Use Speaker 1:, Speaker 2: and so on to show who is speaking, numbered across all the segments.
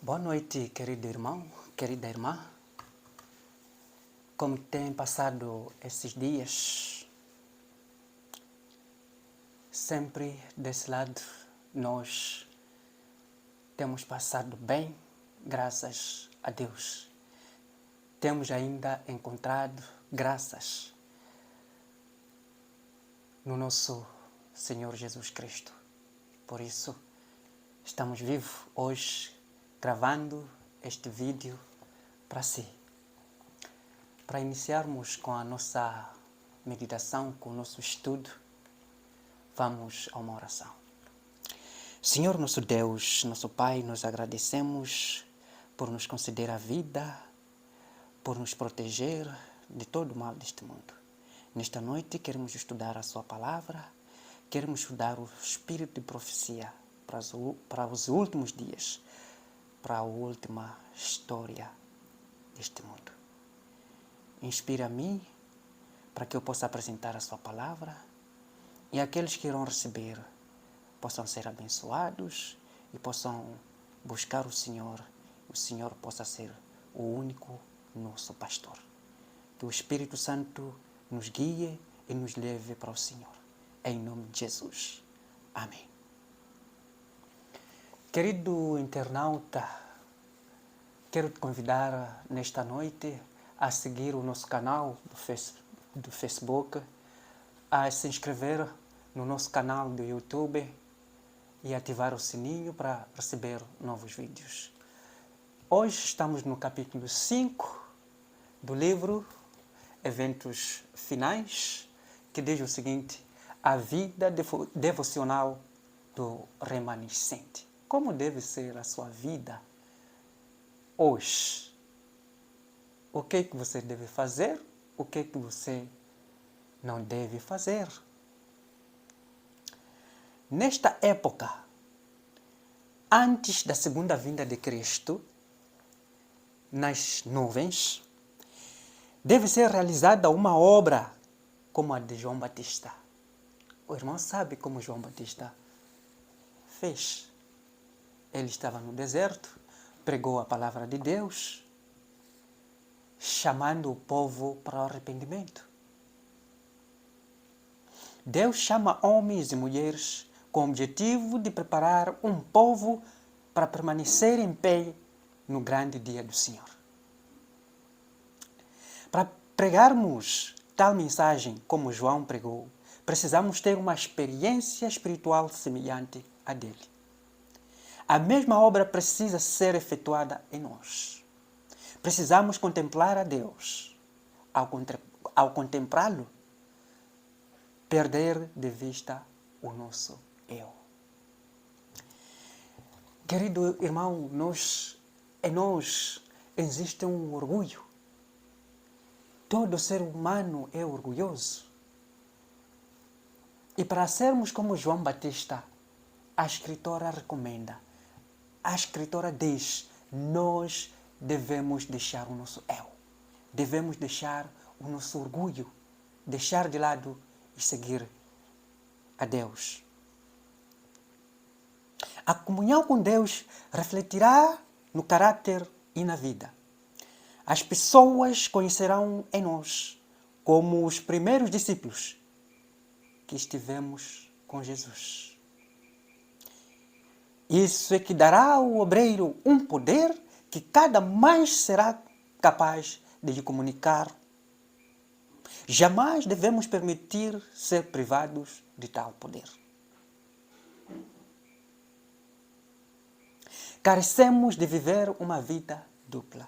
Speaker 1: Boa noite, querido irmão, querida irmã. Como tem passado esses dias? Sempre desse lado nós temos passado bem, graças a Deus. Temos ainda encontrado graças no nosso Senhor Jesus Cristo. Por isso, estamos vivos hoje gravando este vídeo para si. Para iniciarmos com a nossa meditação, com o nosso estudo, vamos a uma oração. Senhor nosso Deus, nosso Pai, nós agradecemos por nos conceder a vida, por nos proteger de todo o mal deste mundo. Nesta noite queremos estudar a sua palavra, queremos estudar o espírito de profecia para os últimos dias, para a última história deste mundo. Inspira-me para que eu possa apresentar a sua palavra e aqueles que irão receber possam ser abençoados e possam buscar o Senhor possa ser o único nosso pastor. Que o Espírito Santo nos guie e nos leve para o Senhor. Em nome de Jesus. Amém. Querido internauta, quero te convidar nesta noite a seguir o nosso canal do Facebook, a se inscrever no nosso canal do YouTube e ativar o sininho para receber novos vídeos. Hoje estamos no capítulo 5 do livro Eventos Finais, que diz o seguinte: a vida devocional do remanescente. Como deve ser a sua vida hoje? O que você deve fazer? O que você não deve fazer? Nesta época, antes da segunda vinda de Cristo, nas nuvens, deve ser realizada uma obra como a de João Batista. O irmão sabe como João Batista fez. Ele estava no deserto, pregou a palavra de Deus, chamando o povo para o arrependimento. Deus chama homens e mulheres com o objetivo de preparar um povo para permanecer em pé no grande dia do Senhor. Para pregarmos tal mensagem como João pregou, precisamos ter uma experiência espiritual semelhante à dele. A mesma obra precisa ser efetuada em nós. Precisamos contemplar a Deus. Ao contemplá-lo, perder de vista o nosso eu. Querido irmão, em nós existe um orgulho. Todo ser humano é orgulhoso. E para sermos como João Batista, a escritora recomenda, a escritora diz, nós devemos deixar o nosso eu. Devemos deixar o nosso orgulho, deixar de lado e seguir a Deus. A comunhão com Deus refletirá no caráter e na vida. As pessoas conhecerão em nós como os primeiros discípulos que estivemos com Jesus. Isso é que dará ao obreiro um poder que cada mais será capaz de lhe comunicar. Jamais devemos permitir ser privados de tal poder. Carecemos de viver uma vida dupla.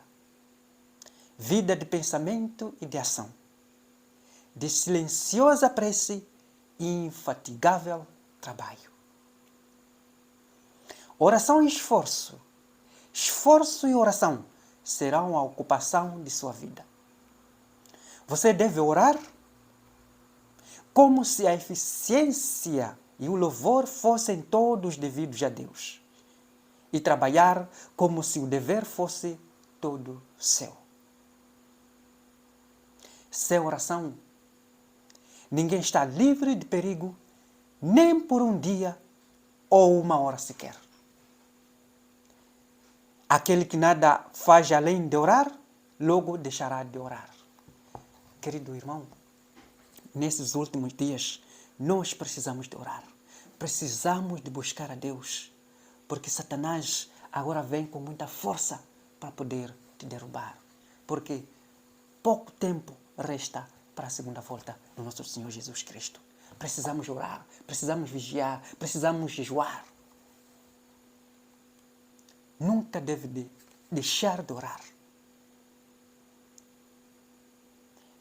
Speaker 1: Vida de pensamento e de ação. De silenciosa prece e infatigável trabalho. Oração e esforço. Esforço e oração serão a ocupação de sua vida. Você deve orar como se a eficiência e o louvor fossem todos devidos a Deus. E trabalhar como se o dever fosse todo seu. Sem oração, ninguém está livre de perigo, nem por um dia ou uma hora sequer. Aquele que nada faz além de orar, logo deixará de orar. Querido irmão, nesses últimos dias, nós precisamos de orar. Precisamos de buscar a Deus. Porque Satanás agora vem com muita força para poder te derrubar. Porque pouco tempo resta para a segunda volta do nosso Senhor Jesus Cristo. Precisamos orar, precisamos vigiar, precisamos jejuar. Nunca deve deixar de orar.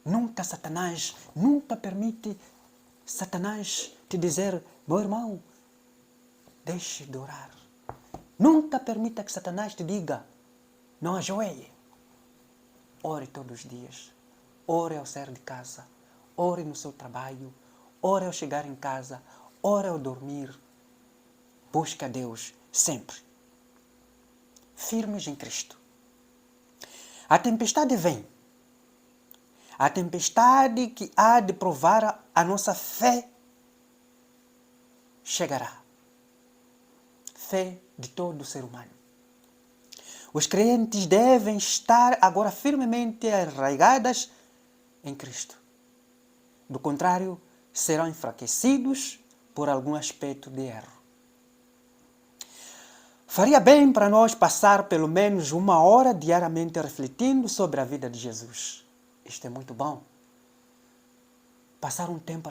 Speaker 1: Nunca permite Satanás te dizer, meu irmão, deixe de orar. Nunca permita que Satanás te diga, não ajoelhe. Ore todos os dias. Ore ao sair de casa. Ore no seu trabalho. Ore ao chegar em casa. Ore ao dormir. Busque a Deus sempre. Firmes em Cristo. A tempestade vem. A tempestade que há de provar a nossa fé chegará. Fé de todo ser humano. Os crentes devem estar agora firmemente arraigadas em Cristo. Do contrário, serão enfraquecidos por algum aspecto de erro. Faria bem para nós passar pelo menos 1 hora diariamente refletindo sobre a vida de Jesus. Isto é muito bom. Passar um tempo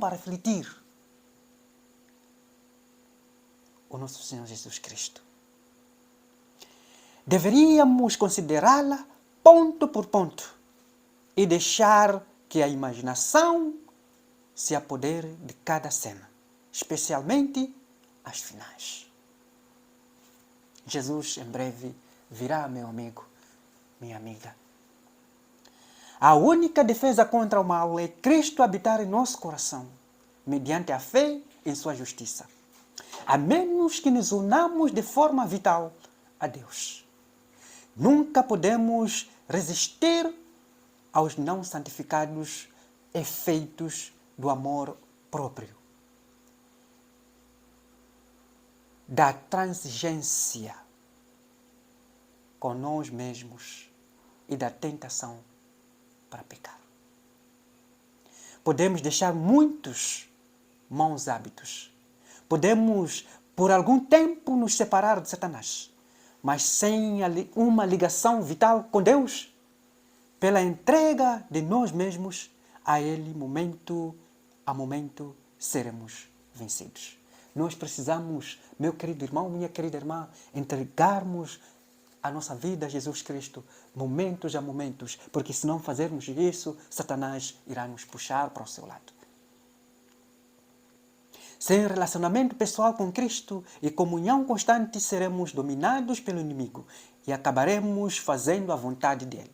Speaker 1: a refletir o nosso Senhor Jesus Cristo. Deveríamos considerá-la ponto por ponto e deixar que a imaginação se apodere de cada cena, especialmente as finais. Jesus em breve virá, meu amigo, minha amiga. A única defesa contra o mal é Cristo habitar em nosso coração, mediante a fé em sua justiça. A menos que nos unamos de forma vital a Deus. Nunca podemos resistir aos não santificados efeitos do amor próprio, da transigência com nós mesmos e da tentação para pecar. Podemos deixar muitos maus hábitos. Podemos, por algum tempo, nos separar de Satanás, mas sem uma ligação vital com Deus, pela entrega de nós mesmos a Ele, momento a momento, seremos vencidos. Nós precisamos, meu querido irmão, minha querida irmã, entregarmos a nossa vida a Jesus Cristo, momentos a momentos, porque se não fazermos isso, Satanás irá nos puxar para o seu lado. Sem relacionamento pessoal com Cristo e comunhão constante, seremos dominados pelo inimigo e acabaremos fazendo a vontade dele.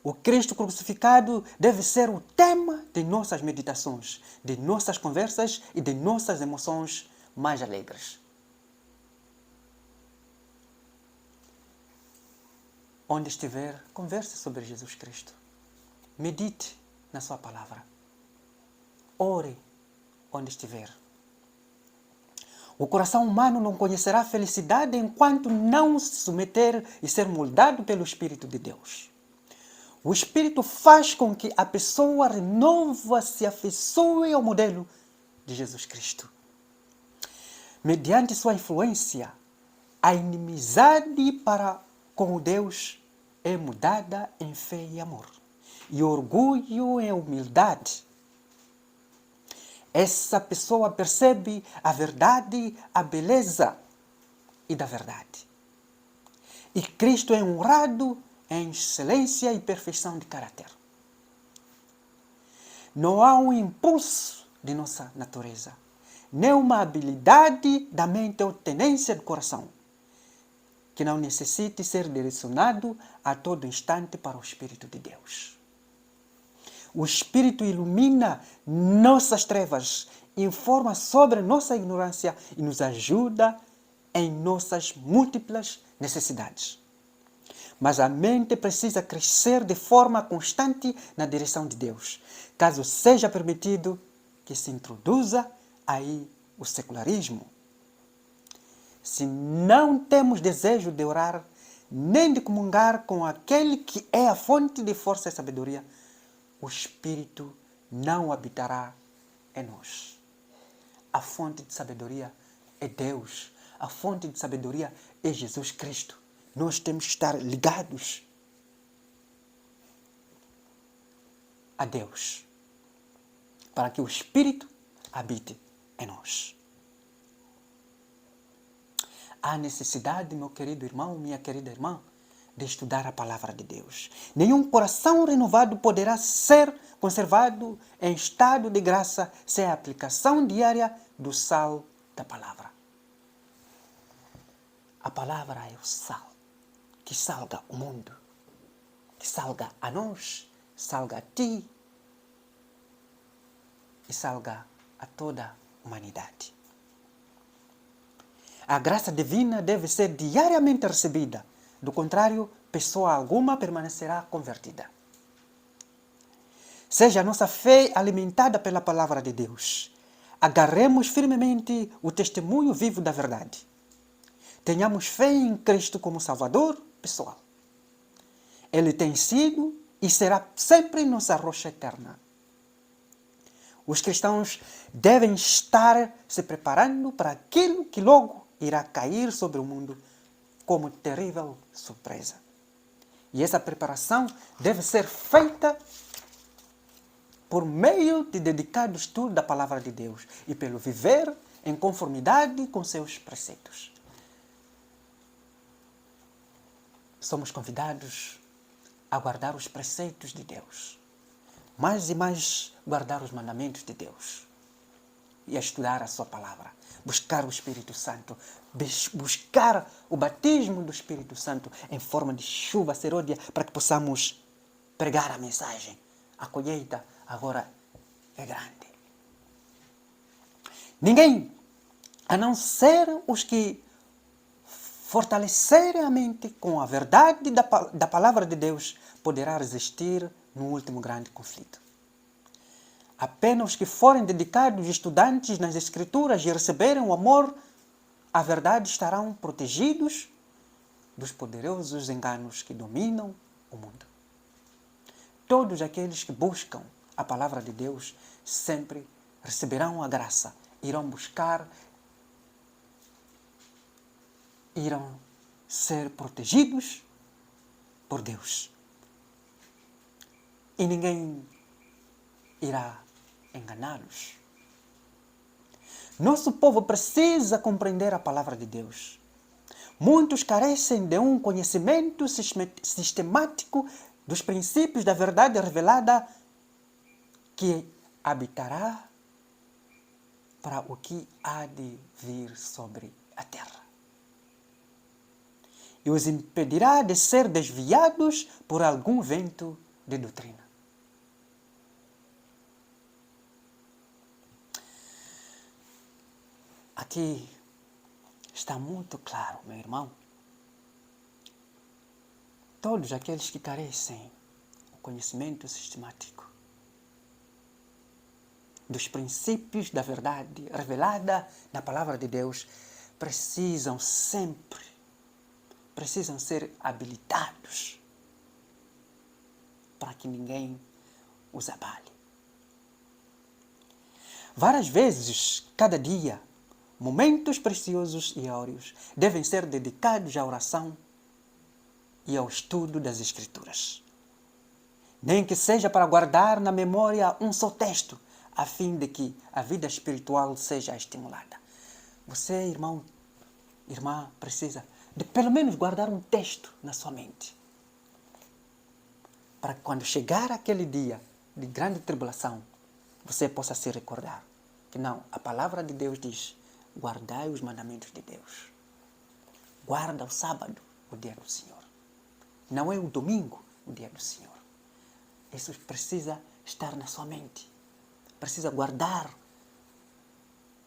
Speaker 1: O Cristo crucificado deve ser o tema de nossas meditações, de nossas conversas e de nossas emoções mais alegres. Onde estiver, converse sobre Jesus Cristo. Medite na sua palavra. Ore onde estiver. O coração humano não conhecerá felicidade enquanto não se submeter e ser moldado pelo Espírito de Deus. O Espírito faz com que a pessoa renova-se, afeiçoe ao modelo de Jesus Cristo. Mediante sua influência, a inimizade para com Deus é mudada em fé e amor, e orgulho em humildade. Essa pessoa percebe a verdade, a beleza e da verdade. E Cristo é honrado em excelência e perfeição de caráter. Não há um impulso de nossa natureza, nem uma habilidade da mente ou tendência do coração, que não necessite ser direcionado a todo instante para o Espírito de Deus. O Espírito ilumina nossas trevas, informa sobre nossa ignorância e nos ajuda em nossas múltiplas necessidades. Mas a mente precisa crescer de forma constante na direção de Deus, caso seja permitido que se introduza aí o secularismo. se não temos desejo de orar, nem de comungar com aquele que é a fonte de força e sabedoria, o Espírito não habitará em nós. A fonte de sabedoria é Deus. A fonte de sabedoria é Jesus Cristo. Nós temos que estar ligados a Deus, para que o Espírito habite em nós. Há necessidade, meu querido irmão, minha querida irmã, de estudar a palavra de Deus. Nenhum coração renovado poderá ser conservado em estado de graça sem a aplicação diária do sal da palavra. A palavra é o sal que salga o mundo, que salga a nós, salga a ti e salga a toda a humanidade. A graça divina deve ser diariamente recebida. Do contrário, pessoa alguma permanecerá convertida. Seja a nossa fé alimentada pela palavra de Deus. Agarremos firmemente o testemunho vivo da verdade. Tenhamos fé em Cristo como Salvador pessoal. Ele tem sido e será sempre nossa rocha eterna. Os cristãos devem estar se preparando para aquilo que logo irá cair sobre o mundo como terrível surpresa. E essa preparação deve ser feita por meio de dedicado estudo da palavra de Deus e pelo viver em conformidade com seus preceitos. Somos convidados a guardar os preceitos de Deus, mais e mais guardar os mandamentos de Deus e a estudar a sua palavra, buscar o Espírito Santo, buscar o batismo do Espírito Santo em forma de chuva serôdia para que possamos pregar a mensagem. A colheita agora é grande. Ninguém, a não ser os que fortalecerem a mente com a verdade da palavra de Deus, poderá resistir no último grande conflito. Apenas os que forem dedicados estudantes nas Escrituras e receberem o amor, a verdade, estarão protegidos dos poderosos enganos que dominam o mundo. Todos aqueles que buscam a palavra de Deus sempre receberão a graça, irão buscar, irão ser protegidos por Deus. E ninguém irá enganá-los. Nosso povo precisa compreender a palavra de Deus. Muitos carecem de um conhecimento sistemático dos princípios da verdade revelada que habitará para o que há de vir sobre a terra. E os impedirá de ser desviados por algum vento de doutrina. Aqui está muito claro, meu irmão. Todos aqueles que carecem do conhecimento sistemático dos princípios da verdade revelada na palavra de Deus precisam ser habilitados para que ninguém os abale. Várias vezes, cada dia, momentos preciosos e áureos devem ser dedicados à oração e ao estudo das Escrituras. Nem que seja para guardar na memória um só texto, a fim de que a vida espiritual seja estimulada. Você, irmão, irmã, precisa de pelo menos guardar um texto na sua mente. Para que quando chegar aquele dia de grande tribulação, você possa se recordar que não, a palavra de Deus diz: guardai os mandamentos de Deus. Guarda o sábado, o dia do Senhor. Não é o domingo, o dia do Senhor. Isso precisa estar na sua mente. Precisa guardar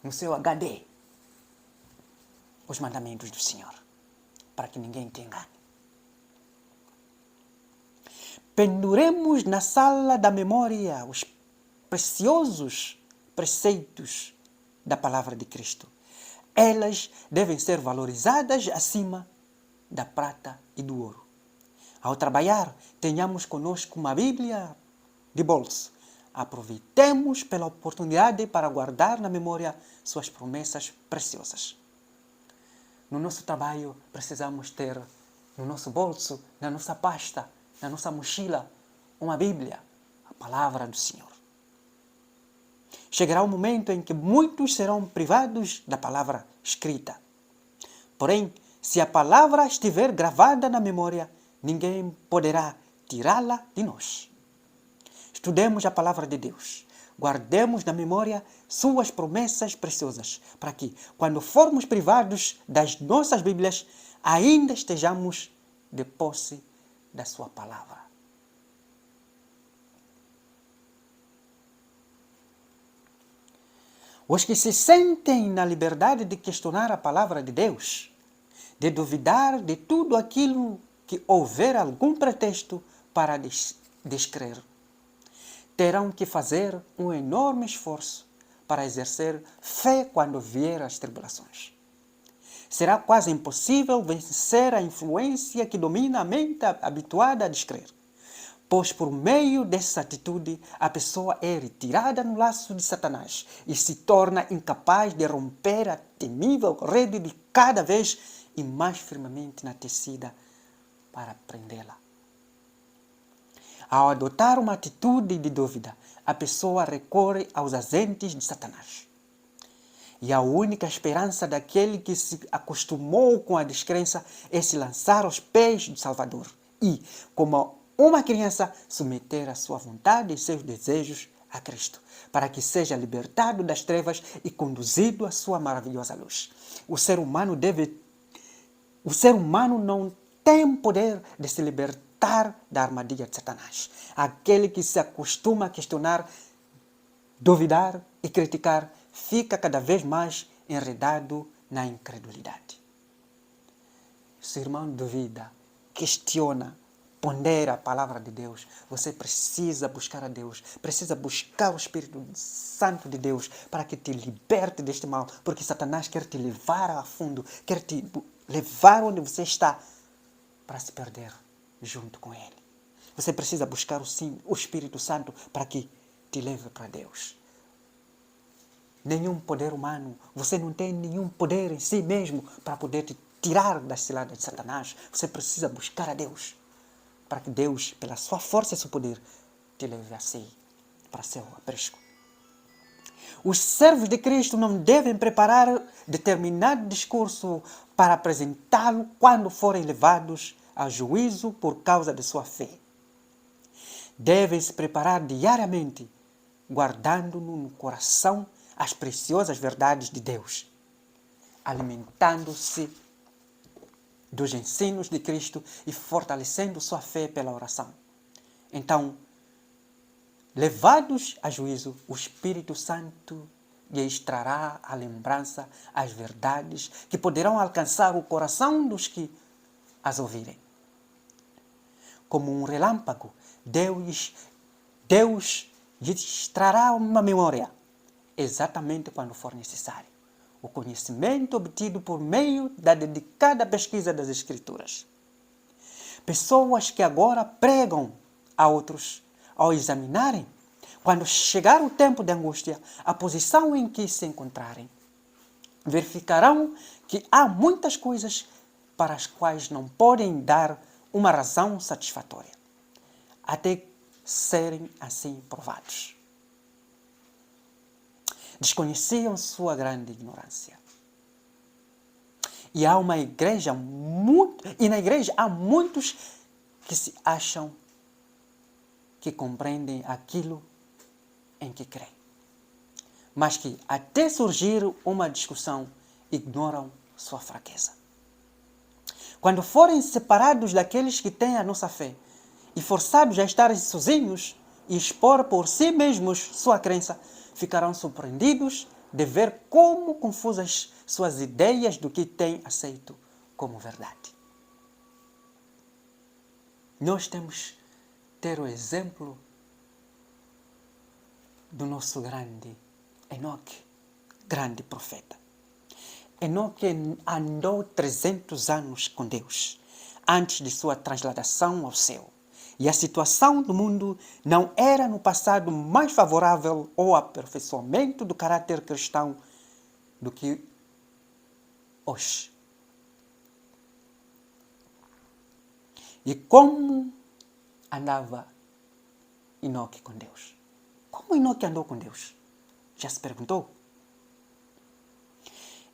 Speaker 1: no seu HD os mandamentos do Senhor, para que ninguém te engane. Penduremos na sala da memória os preciosos preceitos da palavra de Cristo. Elas devem ser valorizadas acima da prata e do ouro. Ao trabalhar, tenhamos conosco uma Bíblia de bolso. Aproveitemos pela oportunidade para guardar na memória suas promessas preciosas. No nosso trabalho, precisamos ter no nosso bolso, na nossa pasta, na nossa mochila, uma Bíblia, a palavra do Senhor. Chegará um momento em que muitos serão privados da palavra escrita. Porém, se a palavra estiver gravada na memória, ninguém poderá tirá-la de nós. Estudemos a palavra de Deus. Guardemos na memória suas promessas preciosas, para que, quando formos privados das nossas Bíblias, ainda estejamos de posse da sua palavra. Os que se sentem na liberdade de questionar a palavra de Deus, de duvidar de tudo aquilo que houver algum pretexto para descrer, terão que fazer um enorme esforço para exercer fé quando vier as tribulações. Será quase impossível vencer a influência que domina a mente habituada a descrer, pois por meio dessa atitude a pessoa é retirada no laço de Satanás e se torna incapaz de romper a temível rede de cada vez e mais firmemente na tecida para prendê-la. Ao adotar uma atitude de dúvida, a pessoa recorre aos agentes de Satanás. E a única esperança daquele que se acostumou com a descrença é se lançar aos pés do Salvador e, como uma criança, submeter a sua vontade e seus desejos a Cristo, para que seja libertado das trevas e conduzido à sua maravilhosa luz. O ser humano não tem poder de se libertar da armadilha de Satanás. Aquele que se acostuma a questionar, duvidar e criticar fica cada vez mais enredado na incredulidade. Se o irmão duvida, questiona, pondera a palavra de Deus, você precisa buscar a Deus, precisa buscar o Espírito Santo de Deus para que te liberte deste mal, porque Satanás quer te levar a fundo, quer te levar onde você está para se perder junto com Ele. Você precisa buscar o Espírito Santo para que te leve para Deus. Nenhum poder humano, você não tem nenhum poder em si mesmo para poder te tirar das ciladas de Satanás. Você precisa buscar a Deus, para que Deus, pela sua força e seu poder, te leve a si, para seu aprisco. Os servos de Cristo não devem preparar determinado discurso para apresentá-lo quando forem levados a juízo por causa de sua fé. Devem se preparar diariamente, guardando no coração as preciosas verdades de Deus, alimentando-se dos ensinos de Cristo e fortalecendo sua fé pela oração. Então, levados a juízo, o Espírito Santo lhes trará à lembrança as verdades que poderão alcançar o coração dos que as ouvirem. Como um relâmpago, Deus lhes trará uma memória, exatamente quando for necessário, o conhecimento obtido por meio da dedicada pesquisa das Escrituras. Pessoas que agora pregam a outros, ao examinarem, quando chegar o tempo de angústia, a posição em que se encontrarem, verificarão que há muitas coisas para as quais não podem dar uma razão satisfatória, até serem assim provados. Desconheciam sua grande ignorância. E na igreja há muitos que se acham que compreendem aquilo em que creem, mas que até surgir uma discussão ignoram sua fraqueza. Quando forem separados daqueles que têm a nossa fé e forçados a estarem sozinhos e expor por si mesmos sua crença, ficarão surpreendidos de ver como confusas suas ideias do que têm aceito como verdade. Nós temos que ter o exemplo do nosso grande Enoque, grande profeta. Enoque andou 300 anos com Deus, antes de sua transladação ao céu. E a situação do mundo não era no passado mais favorável ao aperfeiçoamento do caráter cristão do que hoje. E como andava Enoque com Deus? Como Enoque andou com Deus? Já se perguntou?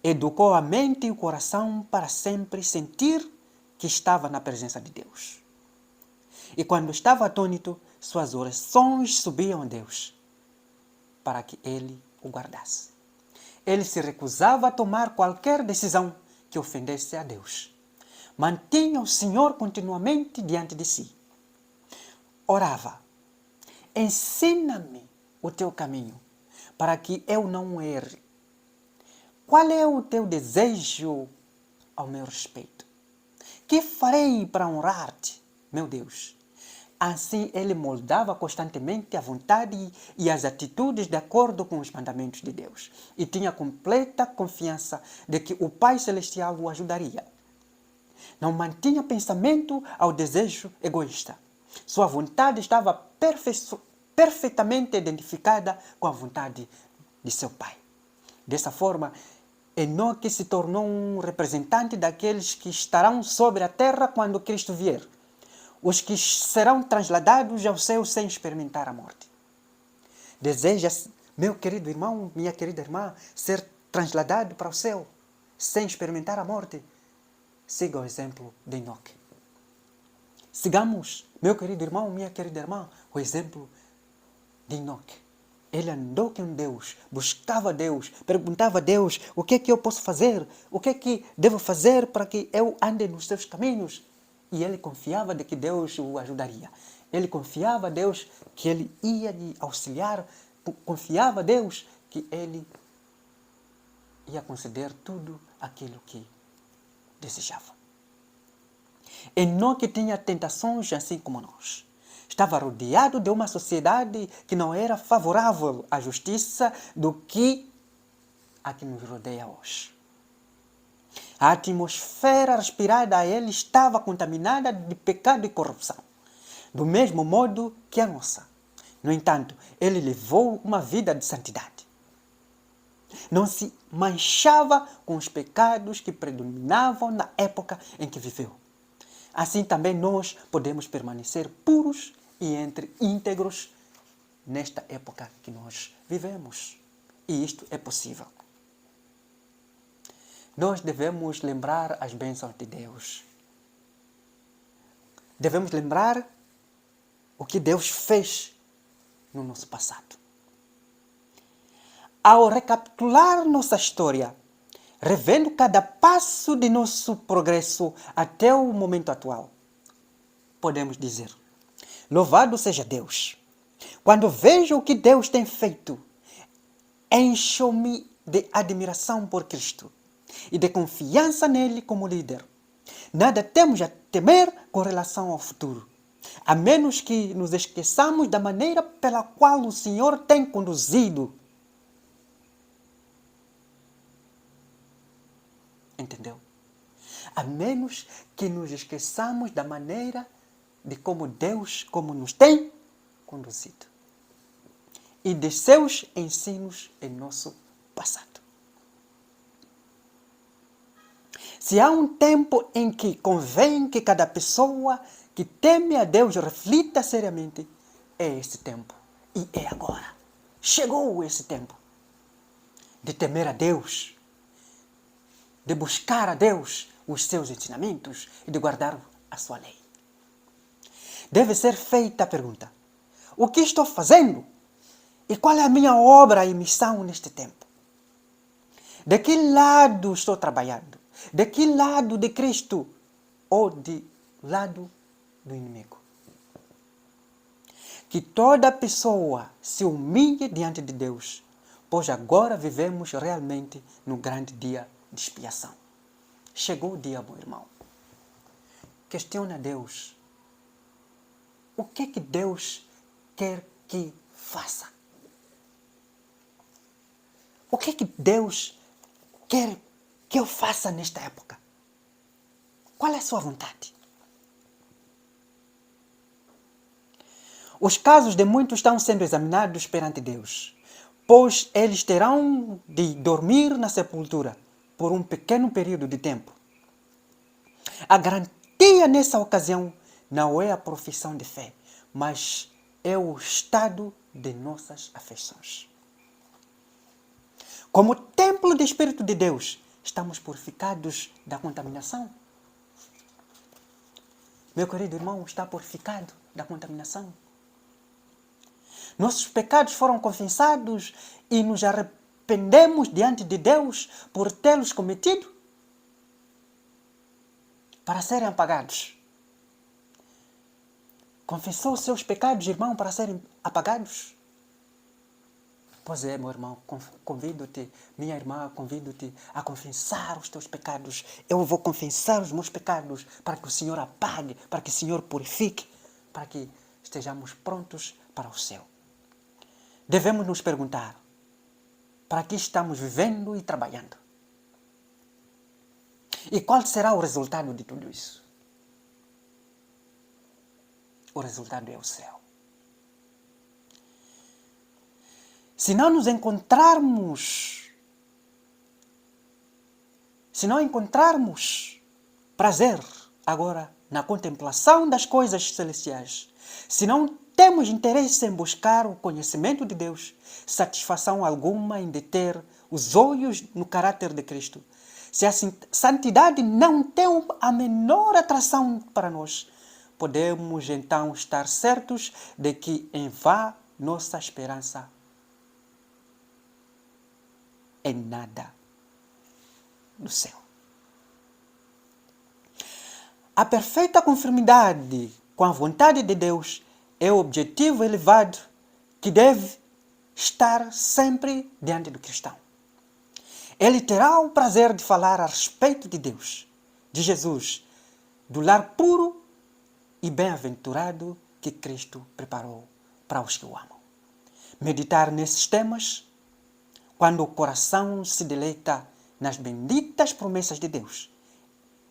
Speaker 1: Educou a mente e o coração para sempre sentir que estava na presença de Deus. E quando estava atônito, suas orações subiam a Deus para que Ele o guardasse. Ele se recusava a tomar qualquer decisão que ofendesse a Deus. Mantinha o Senhor continuamente diante de si. Orava: ensina-me o teu caminho, para que eu não erre. Qual é o teu desejo ao meu respeito? Que farei para honrar-te, meu Deus? Assim ele moldava constantemente a vontade e as atitudes de acordo com os mandamentos de Deus. E tinha completa confiança de que o Pai Celestial o ajudaria. Não mantinha pensamento ao desejo egoísta. Sua vontade estava perfeitamente identificada com a vontade de seu Pai. Dessa forma, Enoque se tornou um representante daqueles que estarão sobre a terra quando Cristo vier. Os que serão transladados ao céu sem experimentar a morte. Deseja, meu querido irmão, minha querida irmã, ser transladado para o céu sem experimentar a morte? Siga o exemplo de Enoque. Sigamos, meu querido irmão, minha querida irmã, o exemplo de Enoque. Ele andou com Deus, buscava Deus, perguntava a Deus: o que é que eu posso fazer? O que é que devo fazer para que eu ande nos seus caminhos? E ele confiava de que Deus o ajudaria. Ele confiava a Deus que ele ia lhe auxiliar, confiava a Deus que ele ia conceder tudo aquilo que desejava. Enoque tinha tentações assim como nós. Estava rodeado de uma sociedade que não era favorável à justiça do que a que nos rodeia hoje. A atmosfera respirada a ele estava contaminada de pecado e corrupção, do mesmo modo que a nossa. No entanto, ele levou uma vida de santidade. Não se manchava com os pecados que predominavam na época em que viveu. Assim também nós podemos permanecer puros e entre íntegros nesta época que nós vivemos. E isto é possível. Nós devemos lembrar as bênçãos de Deus. Devemos lembrar o que Deus fez no nosso passado. Ao recapitular nossa história, revendo cada passo de nosso progresso até o momento atual, podemos dizer: louvado seja Deus! Quando vejo o que Deus tem feito, encho-me de admiração por Cristo e de confiança nele como líder. Nada temos a temer com relação ao futuro, a menos que nos esqueçamos da maneira pela qual o Senhor tem conduzido. Entendeu? A menos que nos esqueçamos da maneira de como Deus nos tem conduzido e de seus ensinos em nosso passado. Se há um tempo em que convém que cada pessoa que teme a Deus reflita seriamente, é esse tempo. E é agora. Chegou esse tempo de temer a Deus, de buscar a Deus os seus ensinamentos e de guardar a sua lei. Deve ser feita a pergunta: o que estou fazendo? E qual é a minha obra e missão neste tempo? De que lado estou trabalhando? De que lado de Cristo ou de lado do inimigo? Que toda pessoa se humilhe diante de Deus, pois agora vivemos realmente no grande dia de expiação. Chegou o dia, meu irmão. Questiona Deus. O que é que Deus quer que faça? O que é que Deus quer que eu faça nesta época? Qual é a sua vontade? Os casos de muitos estão sendo examinados perante Deus, pois eles terão de dormir na sepultura por um pequeno período de tempo. A garantia nessa ocasião não é a profissão de fé, mas é o estado de nossas afeições. Como templo do Espírito de Deus, estamos purificados da contaminação? Meu querido irmão, está purificado da contaminação? Nossos pecados foram confessados e nos arrependemos diante de Deus por tê-los cometido? Para serem apagados. Confessou os seus pecados, irmão, para serem apagados? Pois é, meu irmão, convido-te, minha irmã, convido-te a confessar os teus pecados. Eu vou confessar os meus pecados para que o Senhor apague, para que o Senhor purifique, para que estejamos prontos para o céu. Devemos nos perguntar, para que estamos vivendo e trabalhando? E qual será o resultado de tudo isso? O resultado é o céu. Se não encontrarmos prazer agora na contemplação das coisas celestiais, se não temos interesse em buscar o conhecimento de Deus, satisfação alguma em deter os olhos no caráter de Cristo, se a santidade não tem a menor atração para nós, podemos então estar certos de que em vão nossa esperança é nada no céu. A perfeita conformidade com a vontade de Deus é o objetivo elevado que deve estar sempre diante do cristão. Ele terá o prazer de falar a respeito de Deus, de Jesus, do lar puro e bem-aventurado que Cristo preparou para os que o amam. Meditar nesses temas, quando o coração se deleita nas benditas promessas de Deus,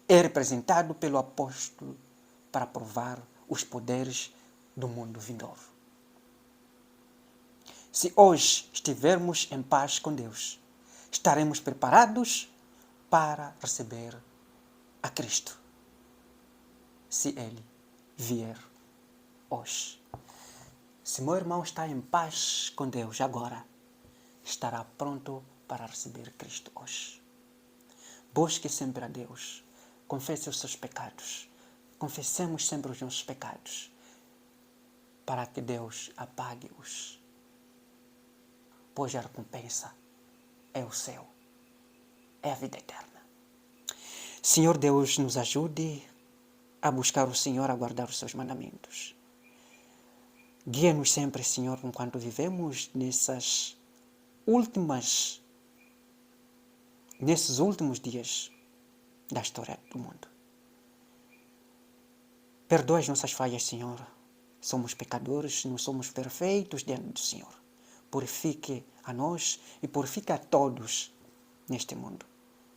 Speaker 1: é representado pelo apóstolo para provar os poderes do mundo vindouro. Se hoje estivermos em paz com Deus, estaremos preparados para receber a Cristo, se Ele vier hoje. Se meu irmão está em paz com Deus agora, estará pronto para receber Cristo hoje. Busque sempre a Deus. Confesse os seus pecados. Confessemos sempre os nossos pecados, para que Deus apague-os. Pois a recompensa é o céu, é a vida eterna. Senhor Deus, nos ajude a buscar o Senhor, a guardar os seus mandamentos. Guia-nos sempre, Senhor, enquanto vivemos nesses últimos dias da história do mundo. Perdoa as nossas falhas, Senhor. Somos pecadores, não somos perfeitos diante do Senhor. Purifique a nós e purifique a todos neste mundo,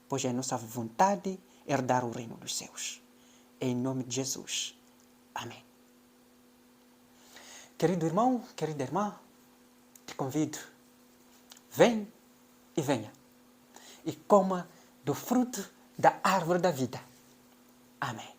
Speaker 1: pois é a nossa vontade herdar o reino dos céus. Em nome de Jesus. Amém. Querido irmão, querida irmã, te convido, vem e venha, e coma do fruto da árvore da vida. Amém.